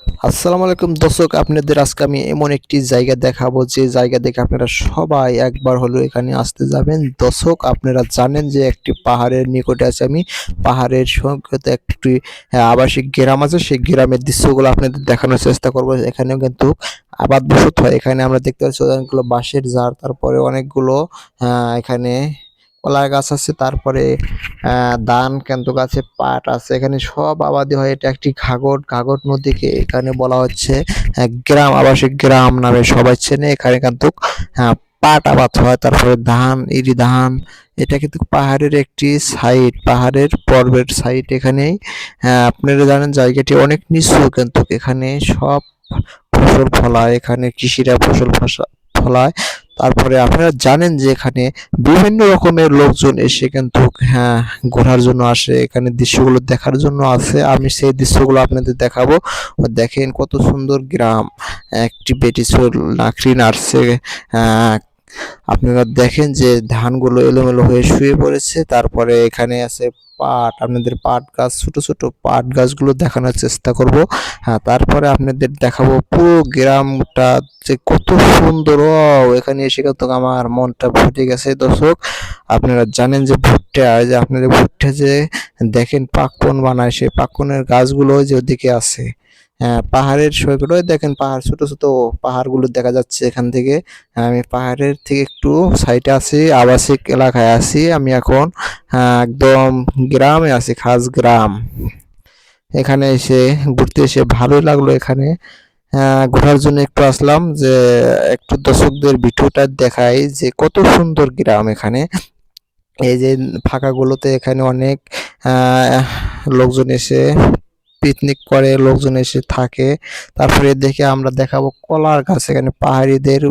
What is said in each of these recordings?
আসসালামু আলাইকুম দর্শক, আপনাদের আজকে আমি এমন একটি জায়গা দেখাবো যে জায়গা দেখে আপনারা সবাই একবার হলেও এখানে আসতে যাবেন। দর্শক, আপনারা জানেন যে একটি পাহাড়ের নিকটে আছে আমি। পাহাড়ের সৈকতে একটি আবাসিক গ্রাম আছে, সেই গ্রামের দৃশ্যগুলো আপনাদের দেখানোর চেষ্টা করব। এখানেও কিন্তু আবাদ বসত হয়। এখানে আমরা দেখতে পাচ্ছি অনেকগুলো বাঁশের ঝাড়, তারপরে অনেকগুলো এখানে কলা গাছ আছে, তারপরে ধান কিন্তু গাছে পাট আছে। এখানে সব আবাদি হয়। এটা একটি ঘাঘর নদীকে এখানে বলা হচ্ছে গ্রাম, আবাসিক গ্রাম নামে সবাই চেনে। এখানে কিন্তু পাট আবাদ হয়, তারপরে ধান, ইরি ধান। এটা কিন্তু পাহাড়ের একটি সাইড, পাহাড়ের পর্বের সাইড। এখানেই আপনারা জানেন জায়গাটি অনেক নিচু, কিন্তু এখানে সব ফসল ফলায়। এখানে কৃষিরা ফসল ফলায়। তারপরে আপনারা জানেন যে এখানে বিভিন্ন রকমের লোকজন এসে কিন্তু ঘোরার জন্য আসে, এখানে দৃশ্যগুলো দেখার জন্য আসে। আমি সেই দৃশ্যগুলো আপনাদের দেখাবো। দেখেন কত সুন্দর গ্রাম। একটি বেটি লাকড়ি নাড়ছে। আহ আপনারা দেখেন যে ধানগুলো এলোমেলো হয়ে শুয়ে পড়েছে। তারপরে এখানে আছে পাট, আপনাদের পাট গাছ, ছোট ছোট পাট গাছগুলো দেখানোর চেষ্টা করব। তারপরে আপনাদের দেখাবো পুরো গ্রামটা যে কত সুন্দর। এখানে এসে কিন্তু আমার মনটা ভরে গেছে দর্শক। আপনারা জানেন যে ভুট্টা, যে আপনাদের ভুট্টা যে দেখেন পাক্কন বানায়, সেই পাক্কনের গাছগুলো যে ওদিকে আছে। পাহাড়ের সৈকত, ওই দেখেন পাহাড়, ছোট ছোট পাহাড়গুলো দেখা যাচ্ছে এখান থেকে। আমি পাহাড়ের থেকে একটু সাইডে আছি, আবাসিক এলাকায় আছি আমি এখন। একদম গ্রামে আছি, খাস গ্রাম। এখানে এসে ঘুরতে এসে ভালোই লাগলো। এখানে ঘোরার জন্য একটু আসলাম, যে একটু দর্শকদের ভিডিওটা দেখাই যে কত সুন্দর গ্রাম এখানে। এই যে ফাঁকাগুলোতে এখানে অনেক লোকজন এসে পিকনিক করে, লোকজন এসে থাকে। তারপরে দেখে আমরা দেখাবো কলার গাছ। এখানে পাহাড়িদের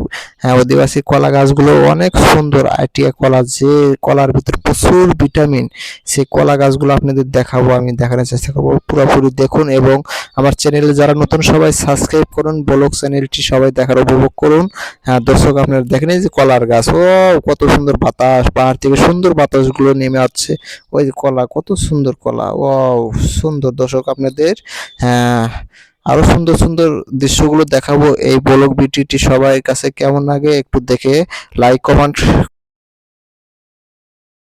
আদিবাসী কলা গাছগুলো অনেক সুন্দর, আইটিয়া কলা, যে কলার ভিতরে প্রচুর ভিটামিন। সেই কলা গাছগুলো আপনাদের দেখাবো, আমি দেখানোর চেষ্টা করবো। পুরোপুরি দেখুন এবং আমার চ্যানেলে যারা নতুন সবাই সাবস্ক্রাইব করুন, ব্লগ চ্যানেলটি সবাই দেখার উপভোগ করুন। দর্শক, আপনারা দেখেন এই যে কলার গাছ, ও কত সুন্দর বাতাস, পাহাড় থেকে সুন্দর বাতাসগুলো নেমে আসছে। ওই যে কলা, কত সুন্দর কলা, ও সুন্দর। দর্শক, আপনাদের হ্যাঁ আরো সুন্দর সুন্দর দৃশ্যগুলো দেখাবো। এই ব্লগ ভিডিওটি সবার কাছে কেমন লাগে একটু দেখে লাইক কমেন্ট